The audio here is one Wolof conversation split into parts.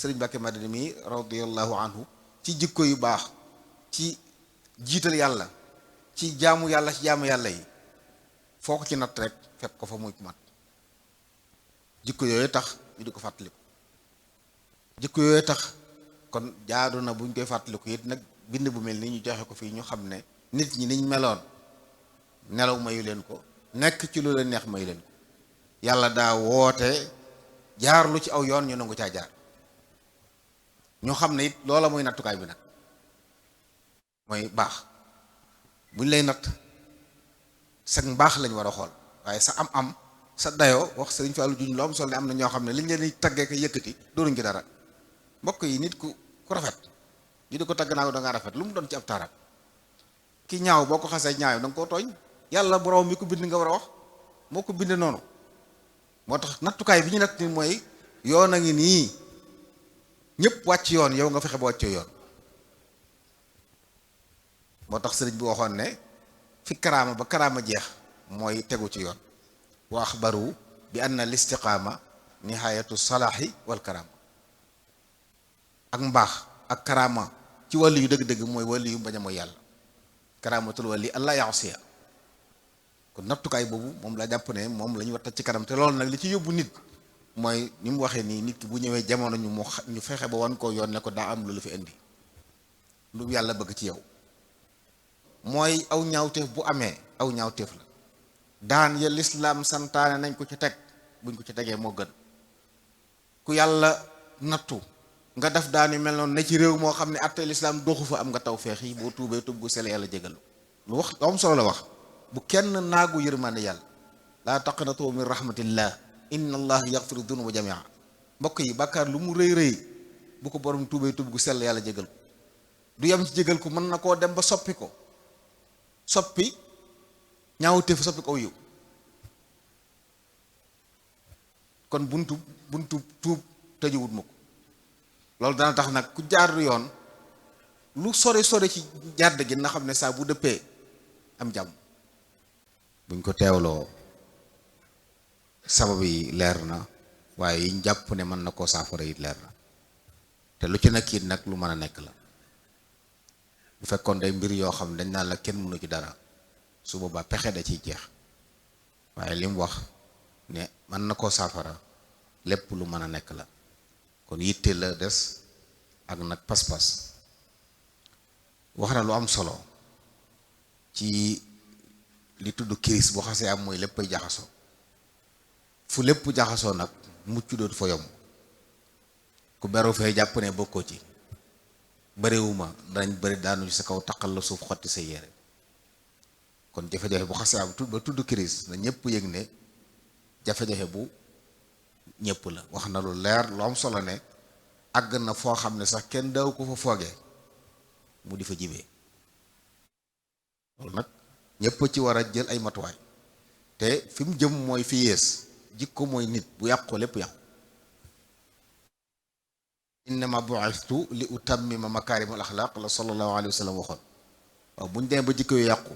sëriñ Mbàkke Madina mi radiyallahu anhu ci jikko yu baax, ci jiital yàlla, ci jaamu yàlla, ci jaamu yàlla yi foo ko ci natt rek fekk ko fa muy ku mat. jikko yooyu tax ñu di ko fàttaliku, jikko yooyu tax kon jaadu na buñ koy fàttaliku it nag bind bu mel ni ñu joxe ko fii ñu xam ne nit ñi niñ meloon nelaw mayu leen ko, nekk ci lu leen neex mayu leen ko. yàlla daa woote jaar lu ci aw yoon ñu nangu caa jaar. ñoo xam ne it loola mooy nattukaay bi nag mooy baax. buñ lay natt sa mbaax lañ war a xool, waaye sa am-am sa dayoo wax sëriñ Fallou juñ lu am solo ne am na ñoo xam ne liñ leen di taggee ko yëkkati dooruñ ci dara. mbokk yi nit ku rafet ñu di ko tagg naa ko da ngaa rafet lu mu doon ci ab taarab. ki ñaaw boo ko xasee ñaaw da nga koo tooñ. yàlla borom mi ko bind nga war a wax moo ko bind noonu. moo tax nattukaay bi ñu natt ni mooy yoon a ngi nii ñëpp wàcc yoon yow nga fexe ba wàccoo yoon. moo tax sëriñ bi waxoon ne fi karaama ba karaama jeex mooy tegu ci yoon. wa axbaru bi anna al istiqaama nihayatu salaahi wal karaama. ak mbaax ak karaama ci wàllu yu dëgg-dëgg mooy wàllu yu bañ a mooy yàlla. karaamatul wali allah yaasiya. kon nattukaay boobu moom la jàpp ne moom la ñu war ci kanam te loolu nag li ci yóbbu nit mooy ni mu waxee nii nit ki bu ñëwee jamono ñu fexe ba wan koo yoon ne ko daa am lu la fi indi lu yàlla bëgg ci yow. mooy aw ñaawteef bu amee aw ñaawteef la daan ya lislaam santaane nañ ko ci teg buñ ko ci tegee moo gën. ku yàlla nattu nga def daan yu mel noonu ne ci réew moo xam ne àtte lislaam doxu fa am nga taw feex yi boo tuubee tuub gu sell yàlla jégal lu wax lu am solo la wax. bu kenn naagu yërmande yàlla laa taqnatu min rahmatillah inna allah yaxfiru dunuba jamia. mbokk yi bàkkaar lu mu rëy rëy bu ko borom tuubee tuub gu sell yàlla jégal ko. du yem ci jégal ko mën na koo dem ba soppi ko, soppi ñaawteef soppi ko yiw. kon buntu tuub tëjuwut ma ko. loolu dana tax nag ku jaar yoon lu sore ci jàdd gi na xam ne saa bu dëppee am jàmm. buñ ko teewloo sabab yi leer na waaye yiñ jàpp ne mën na koo saafara it leer na te lu ci nekk it nag lu mën a nekk la. bu fekkoon day mbir yoo xam ne dañ naan la kenn mënu ci dara su boobaa pexe da ciy jeex waaye li mu wax ne mën na koo saafara lépp lu mën a nekk la. kon yitte la des ak nag pas-pas. wax na lu am solo ci li tudd crise bu xasee am mooy léppay jaxasoo. fu lépp jaxasoo nag mucc dootu fa yomb. ku beru fee jàpp ne bokkoo ci bëriwuma dañ bëri daanu ci sa kaw taqal la suuf xotti sa yére. kon jafe-jafe bu xasee am ba tudd crise na ñëpp yëg ne jafe-jafe bu ñëpp la. wax na lu leer lu am solo ne àgg na foo xam ne sax kenn daaw ko fa foogee mu di fa jibee. loolu nag ñëpp ci war a jël ay matuwaay te fi mu jëm mooy fi yées. jikko mooy nit bu yàqoo lépp yàqu. innama bu'istu li utammima makaarimal axlaaq la sallallahu alayhi wa sallam waxoon. waaw buñ demee ba jikko yu yàqu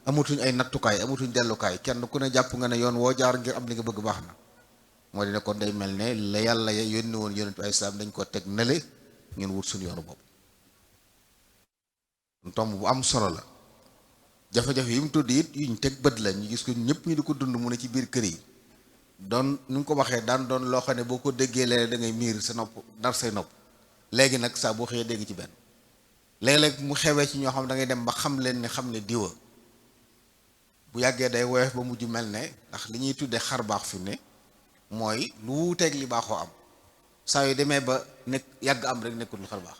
amatuñ ay nattukaay amatuñ dellukaay kenn ku ne jàpp nga ne yoon woo jaar ngir am li nga bëgg baax na. moo di ne kon day mel ne la yàlla yónni woon yonentu ay islam dañ ko teg nele ngeen wut suñu yoonu bopp. tomb bu am solo la. jafe-jafe yi mu tudd it yuñ teg bët la ñu gis ko ñëpp ñu di ko dund mu ne ci biir kër yi. doon nu nga ko waxee daan doon loo xam ne boo ko déggee léeg da ngay miir sa nopp dar say nopp. léegi nag saa boo xëyee dégg ci benn. léeg-léeg mu xewee ci ñoo xam da ngay dem ba xam leen ne xam ne diwa. bu yàggee day woyof ba mujj mel ne ndax li ñuy tuddee xar baax fi ne mooy lu wuuteeg li baaxoo am. saa yu demee ba nekk yàgg am rek nekkul lu xar baax.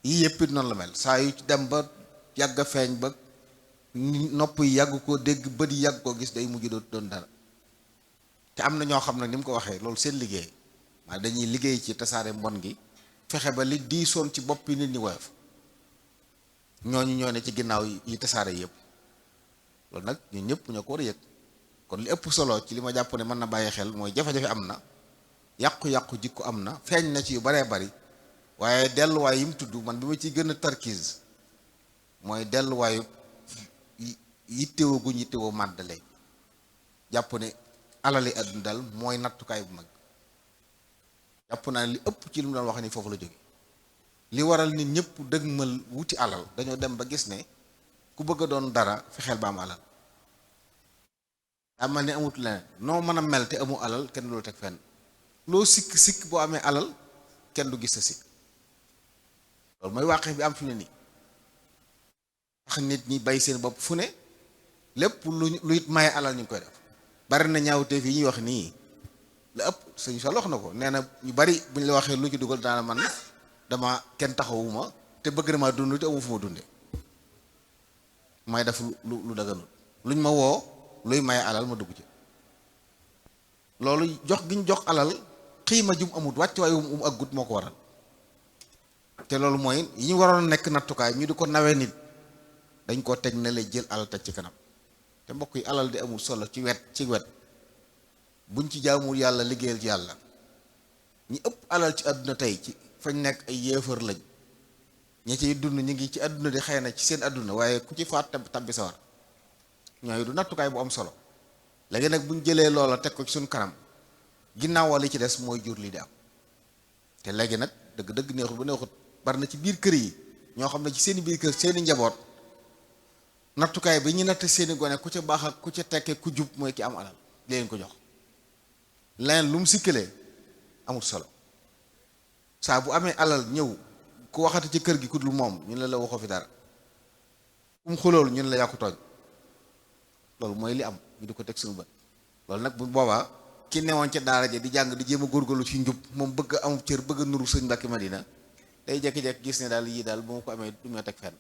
yii yëpp it noonu la mel saa yu dem ba yàgg a feeñ ba nopp yi yàgg koo dégg bët yi yàgg koo gis day mujj doon dara. te am na ñoo xam ne ni mu ko waxee loolu seen liggéey maa dañuy liggéey ci tasaare mbon gi fexe ba li diisoon ci boppi nit ñi woyof. ñooñu ñoo ne ci ginnaaw yi tasaare yëpp. loolu nag ñun ñëpp ñoo ko war a yëg. kon li ëpp solo ci li ma jàpp ne mën na bàyyi xel mooy jafe-jafe am na yàqu-yàqu jikko am na feeñ na ci yu baree bari waaye delluwaay yi mu tudd man bi ma ciy gën a tarkiis mooy delluwaayu yittewoo guñ yittewoo màddale jàpp ne alali àdduna dal mooy nattukaay bu mag jàpp naa li ëpp ci li mu doon wax ni foofu la jóge li waral nit ñëpp dëgmal wuti alal dañoo dem ba gis ne ku bëgg a doon dara fexeel ba am alal daa mel ni amut leneen noo mën a mel te amu alal kenn du la teg fenn loo sikk boo amee alal kenn du gis sa sikk loolu mooy wàqe bi am fi ne nii tax nit ñi bay seen bopp fu ne lépp lu it maye alal ñu ngi koy def bari na ñaawteef yi ñuy wax nii la ëpp sëñ Fall wax na ko nee na ñu bari bu ñu la waxee lu ci dugal daana man dama kenn taxawuma te bëgg na maa dund te amu fu ma dunde may def lu daganul luñ ma woo luy maye alal ma dugg ci loolu jox gi ñu jox alal xiima jum amut wàcc waaye ak gut moo ko waral te loolu mooy yi ñu waroon nekk nattukaay ñu di ko nawee nit dañ koo teg ne la jël alal teg ci kanam te mbokk yi alal di amul solo ci wet buñ ci jaamul yàlla liggéeyal ci yàlla ñi ëpp alal ci àdduna tey ci fañ nekk ay yéefar lañ ñi ciy dund ñu ngi ci àdduna di xëy na ci seen àdduna waaye ku ci faat tabbi sawar ñooy du nattukaay bu am solo léegi nag buñ jëlee loola teg ko ci suñ kanam ginnaaw wala li ci des mooy jur li di am te léegi nag dëgg neexut ba neexut bari na ci biir kër yi ñoo xam ne ci seeni biir kër seeni njaboot nattukaay bi ñu natt seeni gone ku ca baax ak ku ca tekkee ku jub mooy ki am alal leen ko jox leneen lu mu sikkalee amul solo saa bu amee alal ñëw ku waxati ci kër gi ku dul moom ñun la waxoo fi dara xulool ñun la yàqu tooñ loolu mooy li am ñu di ko teg suñu bët loolu nag bu boobaa ki newoon ca daara ja di jàng di jéem a góorgóorlu ci njub moom bëgg a amub cër bëgg a nuru sëñ Mbàkke Madina day jekki-jekki gis ne daal yii daal bu ma ko amee du ma teg fenn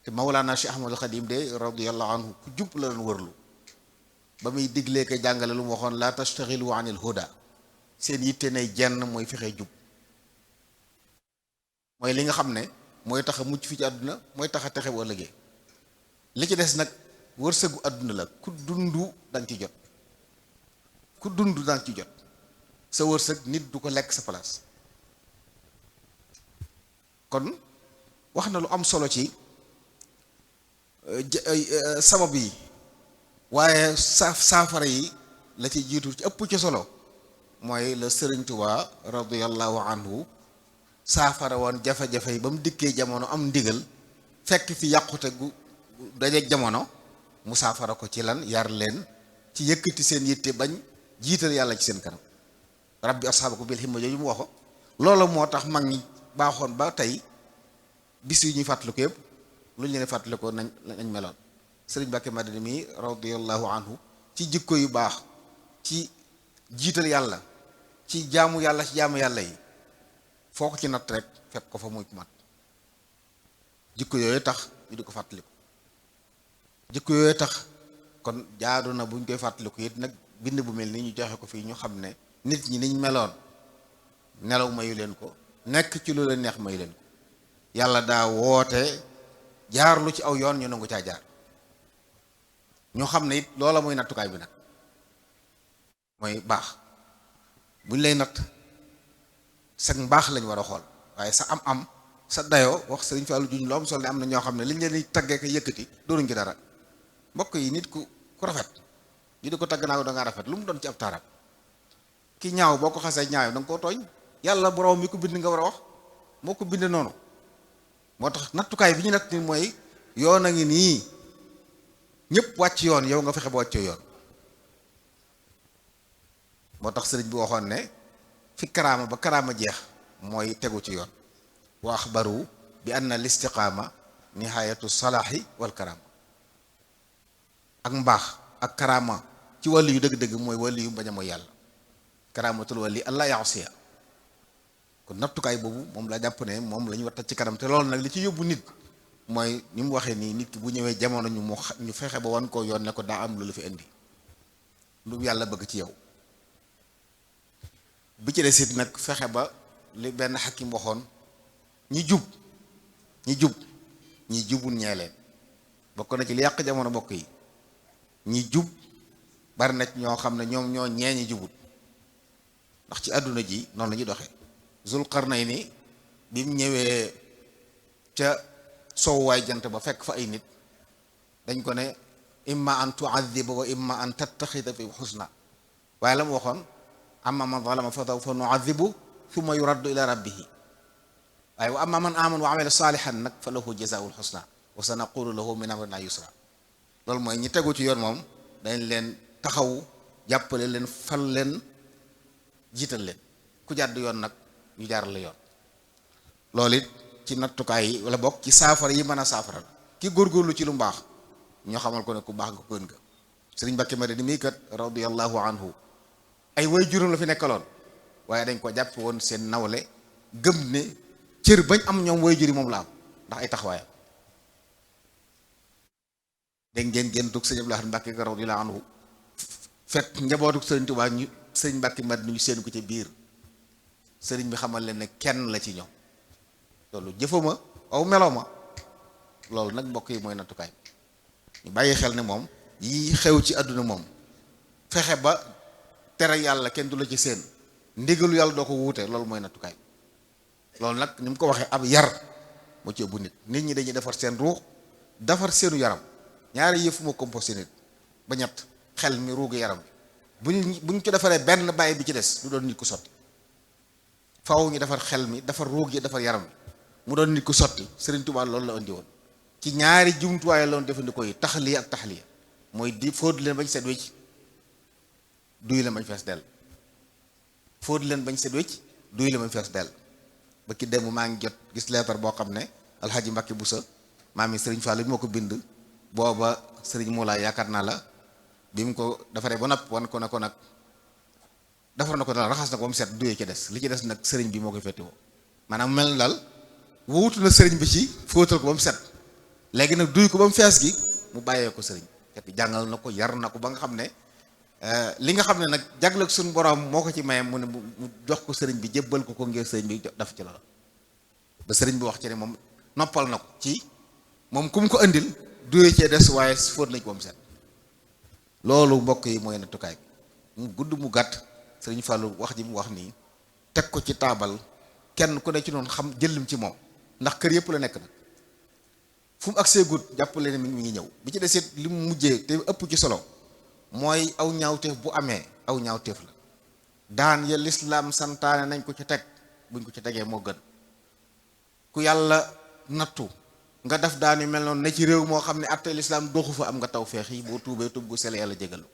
te Mawlaana Cheikh Ahmadul Xadim de radiyallahu anhu ku jub la doon wërlu ba muy diglee ko jàngale lu mu waxoon laa tastaxilu anil huda seen yitte nay jenn mooy fexe jub mooy li nga xam ne mooy tax a mucc fi ci àdduna mooy tax a texe bu ëllëgee li ci des nag wërsëgu àdduna la ku dundu danga ci jot ku dund danga ci jot sa wërsëg nit du ko lekk sa place kon wax na lu am solo ci sabab yi waaye saafara yi la ci jiitu ci ëpp ci solo mooy la Sëriñ Tuubaa radiyallahu anhu saafara woon jafe-jafe yi ba mu dikkee jamono am ndigal fekk fi yàqute gu dajeeg jamono mu saafara ko ci lan yar leen ci yëkkati seen yitte bañ jiital yàlla ci seen kanam rabbi asxaabakum bil himma jooju mu waxo loolu moo tax mag ñi baaxoon ba tey bis yi ñuy fàttaliku yëpp lu ñu leen fàttalikoo nañ meloon sëriñ Mbàkke Madina mi radiyallahu anhu ci jikko yu baax ci jiital yàlla ci jaamu yàlla ci jaamu yàlla yi foo ko ci natt rek fekk ko fa muy mat jikko yooyu tax ñu di ko fàttaliku jikko yooyu tax kon jaadu na buñ koy fàttaliku it nag bind bu mel ni ñu joxe ko fii ñu xam ne nit ñi niñ meloon nelaw mayu leen ko nekk ci lu leen neex mayu leen ko yàlla daa woote jaar lu ci aw yoon ñu nangu caa jaar ñoo xam ne it loola mooy nattukaay bi nag mooy baax buñ lay natt sa mbaax lañ war a xool waaye sa am sa dayoo wax sëriñ Fallou juñ lu am solo ne am na ñoo xam ne liñ leen di taggee ko yëkkati dooruñ ci dara mbokk yi nit ku rafet ñu di ko tagg naa ko da ngaa rafet lu mu doon ci ab taarab ki ñaaw boo ko xasee ñaaw da nga koo tooñ yàlla borom mi ko bind nga war a wax moo ko bind noonu moo tax nattukaay bi ñu natt ni mooy yoon a ngi nii ñëpp wàcc yoon yow nga fexe ba wàccoo yoon moo tax sëriñ bi waxoon ne fi karaama ba karaama jeex mooy tegu ci yoon wa axbaru bi anna al istiqaama nihayatu salaahi wal karaama ak mbaax ak karaama ci wàllu yu dëgg-dëgg mooy wàllu yu bañ a mooy yàlla karaamatul wali allah yaasiya kon nattukaay boobu moom la jàpp ne moom la ñu war ci kanam te loolu nag li ci yóbbu nit mooy ni mu waxee nii nit ki bu ñëwee jamono ñu fexe ba wan koo yoon ne ko daa am lu la fi indi lu yàlla bëgg ci yow bi ci des it nag fexe ba li benn xakim waxoon ñi jub ñi jubul ñee leen bokk na ci li yàq jamono bokk yi ñi jub bari na ñoo xam ne ñoom ñoo ñee ñi jubut ndax ci àdduna ji noonu la ñuy doxee Zulqarnayni bi mu ñëwee ca sowwaay jant ba fekk fa ay nit dañ ko ne imma an tu'adhiba wa imma an tattaxida fi xusna waaye la mu waxoon amma man zalama fa sawfa nu'adhibu thumma yuraddu ila rabbihi waaye wa amma man amana wa amila salihan nag fa lahu jazaa'ul husna wa sanaqulu lahu min amrina yusra loolu mooy ñi tegu ci yoon moom dañ leen taxaw jàppale leen fal leen jiital leen ku jàdd yoon nag ñu jaar la yoon loolu it ci nattukaay yi wala bokk ci saafara yi mën a saafara la ki góorgóorlu ci lu mbaax ñoo xamal ko ne ku baax nga ko gën nga sëriñ Mbàkke Madina mii kat radiyallahu anhu ay way juróom la fi nekkaloon waaye dañ ko jàpp woon seen nawle gëm ne cër bañ am ñoom way juri moom la am ndax ay taxawaayam dégg ngeen génn tug sëñ Abdul Ahad Mbàkke radiyallahu anhu fekk njabootu sëriñ Tuubaa ñu sëriñ Mbàkke Madina ñu seen ko ci biir sëriñ bi xamal leen ne kenn la ci ñoom loolu jëfama aw meloma loolu nag mbokk yi mooy nattukaay ñu bàyyi xel ne moom yi xew ci àdduna moom fexe ba tere yàlla kenn du la ci seen ndigalu yàlla doo ko wuute loolu mooy nattukaay loolu nag ni mu ko waxee ab yar moo ci ëbbu nit ñi dañuy defar seen ruux defar seenu yaram ñaari yëf moo composé nit ba ñett xel mi ruugu yaram bi buñ ci defaree benn bàyyi bi ci des du doon nit ku sotti faaw ñu defar xel mi defar ruug yi defar yaram bi mu doon nit ku sotti Sëriñ Tuubaa loolu la indi woon ci ñaari jumtuwaay la doon defandikoo yi taxliya ak taxliya mooy di fóot leen bañ set wecc duy leen bañ fees dell fóot leen bañ set wecc duy leen bañ fees dell ba ki démb maa ngi jot gis leetar boo xam ne alxaaji Mbàkke Buso maam yi Sëriñ Fallu bi moo ko bind booba Sëriñ Muulaay yaakaar naa la bi mu ko defaree ba nopp wan ko ne ko nag defar na ko daal raxas na ko ba mu set duyee ci des li ci des nag sëriñ bi moo koy féetewoo maanaam mel na daal wuutu na sëriñ bi ci fóotal ko ba mu set léegi nag duy ko ba mu fees gi mu bàyyee ko sëriñ fekk jàngal na ko yar na ko ba nga xam ne li nga xam ne nag jagleeg suñu borom moo ko ci maye mu ne mu jox ko sëriñ bi jébbal ko ngir sëriñ bi daf ci loolu ba sëriñ bi wax ci ne moom noppal na ko ci moom ku mu ko andil duyee cee des waaye fóot nañ ko ba mu set loolu mbokk yi mooy nattukaay bi mu gudd mu gàtt sëriñ Fallou wax ji mu wax nii teg ko ci taabal kenn ku ne ci noonu xam jëlim ci moom ndax kër yëpp la nekk nag fu mu agsee gut jàppale ne mi ngi ñëw bi ci desit li mu mujjee te ëpp ci solo mooy aw ñaawteef bu amee aw ñaawteef la daan ya lislaam santaane nañ ko ci teg buñ ko ci tegee moo gën ku yàlla nattu nga def daan yu mel noonu ne ci réew moo xam ne atte lislaam doxu fa am nga taw feex yi boo tuubee tuub gu sell yàlla jégalu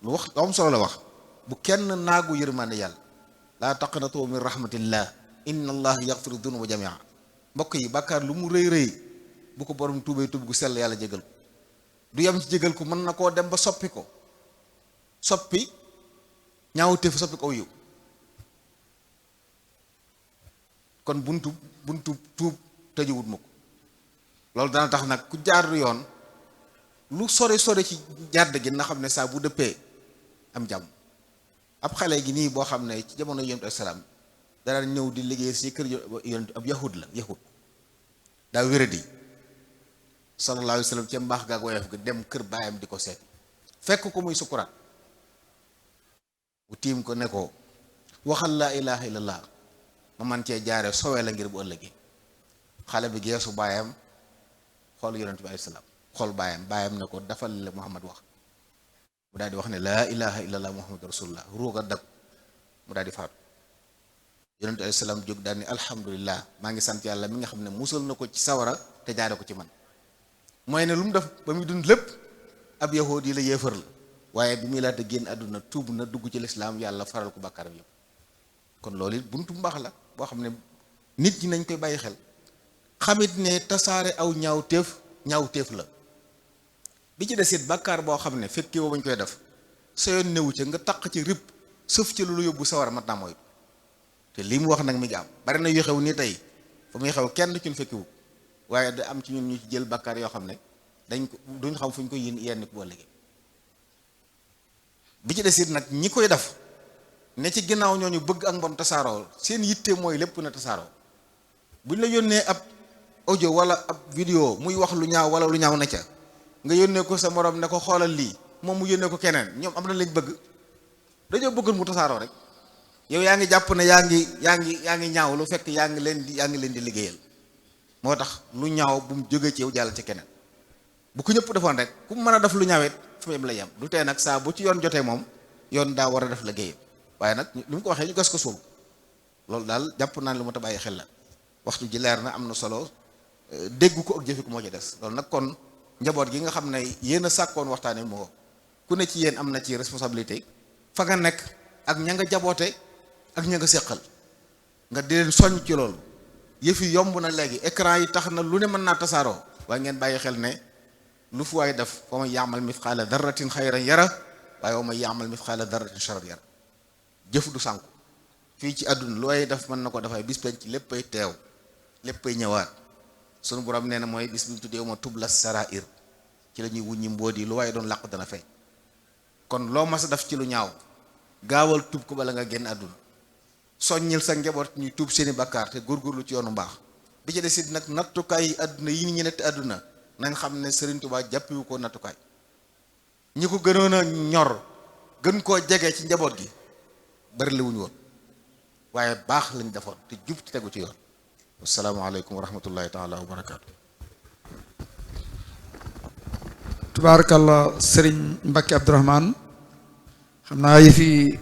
lu wax am solo la wax bu kenn naagu yërmande yàlla laa taqnatu min rahmatillah inna allah yaxfiru dunuba jamia mbokk yi bàkkaar lu mu rëy rëy bu ko borom tuubee tuub gu sell yàlla jégal ko du yem ci jégal ko mën na koo dem ba soppi ko soppi ñaawteef soppi ko aw yiw kon buntu tuub tëjuwut ma ko loolu dana tax nag ku jaar yoon lu sore ci jàdd gi na xam ne saa bu dëppee am jàmm ab xale gi nii boo xam ne ci jamono yonent asalaam dara ñëw di liggéey si kër yonent ab yahud daa wéradi sallallahu alayhi wa sallam ca mbaax gaag woyof ga dem kër baayam di ko seet fekk ko muy sukuraat bu tiim ko ne ko waxal laa ilaha illallah ma man cee jaare sowee la ngir bu ëllëgee xale bi geesu baayam xool yonent bi alayhi salaam xool baayam ne ko defal la Muhammad wax mu daal di wax ne laa ilaha illallah muhammadu rasulullah ruuga dag mu daal di faatu yonent bi alayhi salaam jóg daal ni alhamdulillah maa ngi sant yàlla mi nga xam ne musal na ko ci sawara te jaare ko ci man mooy ne lu mu def ba muy dund lépp ab yahuud yi la yéefar la waaye bi muy laata génn àdduna tuub na dugg ci lislaam yàlla faral ko bàkkaaram yëpp kon loolu it buntu mbaax la boo xam ne nit ñi nañ koy bàyyi xel xamit ne tasaare aw ñaawteef la bi ci des it bàkkaar boo xam ne fekkee woo bañ koy def sa yoon newu ca nga taq ci rib sëf ci lu yóbbu sawara mat naa mooy te lii mu wax nag mi ngi am bari na yu xew ni tey fa muy xew kenn ci ñu fekkiwu waaye da am ci ñun ñu ci jël bàkkaar yoo xam ne duñ xam fu ñu koy yenn ko léegi bi ci des it nag ñi koy def ne ci ginnaaw ñooñu bëgg ak mbon tasaaroo seen yitte mooy lépp na tasaaroo buñ la yónnee ab audio wala ab vidéo muy wax lu ñaaw wala lu ñaaw na ca nga yónnee ko sa morom ne ko xoolal lii moom mu yónnee ko keneen ñoom am na lañ bëgg dañoo bëggoon mu tasaaroo rek yow yaa ngi jàpp ne yaa ngi ñaaw lu fekk yaa ngi leen di liggéeyal moo tax lu ñaaw bu mu jógee ci yow jàll ci keneen bu ko ñëpp defoon rek ku mën a def lu ñaawet fa yem la yem du tee nag saa bu ci yoon jotee moom yoon daa war a def liggéeyam waaye nag li mu ko waxee ñu gas ko suul loolu daal jàpp naa ne lu ma ta bàyyi xel la waxtu ji leer na am na solo dégg ko ak jëfe ko moo ci des loolu nag kon njaboot gi nga xam ne yéen a sàkkoon waxtaane moo ku ne ci yéen am na ci responsabilité fa nga nekk ak ña nga jaboote ak ña nga seqal nga di leen soññ ci loolu yëf yi yomb na léegi écran yi tax na lu ne mën naa tasaaroo waaye ngeen bàyyi xel ne lu fu waay def fa ma yaamal mithqaala darratin xayran yara waaye wa ma yaamal mithqaala darratin sharran yara jëf du sànku fii ci àdduna lu waay def mën na ko dafay bis penc ci léppay teew léppay ñëwaat sunu borom nee na mooy bis bi mu tuddee ma tubla sarair ci la ñuy wuññi mbóot yi lu waaye doon làq dana feeñ kon loo mas a def ci lu ñaaw gaawal tuub ko bala nga génn àdduna soññil sa njaboot ñuy tuub seeni bakkaar te góorgóorlu ci yoonu mbaax bi ci desit nag nattukaay yi àdduna yi ñu netti àdduna nañ xam ne Sëriñ Tuubaa jàppiwu ko nattukaay ñi ko gënoon a ñor gën koo jege ci njaboot gi bari la wuñu woon waaye baax lañ defoon te jub te tegu ci yoon asalaamaaleykum wa rahmatullahi taala wa barakaatu. Tubaarakallah Sëriñ Mbacke Abdourahmane xam naa yëfi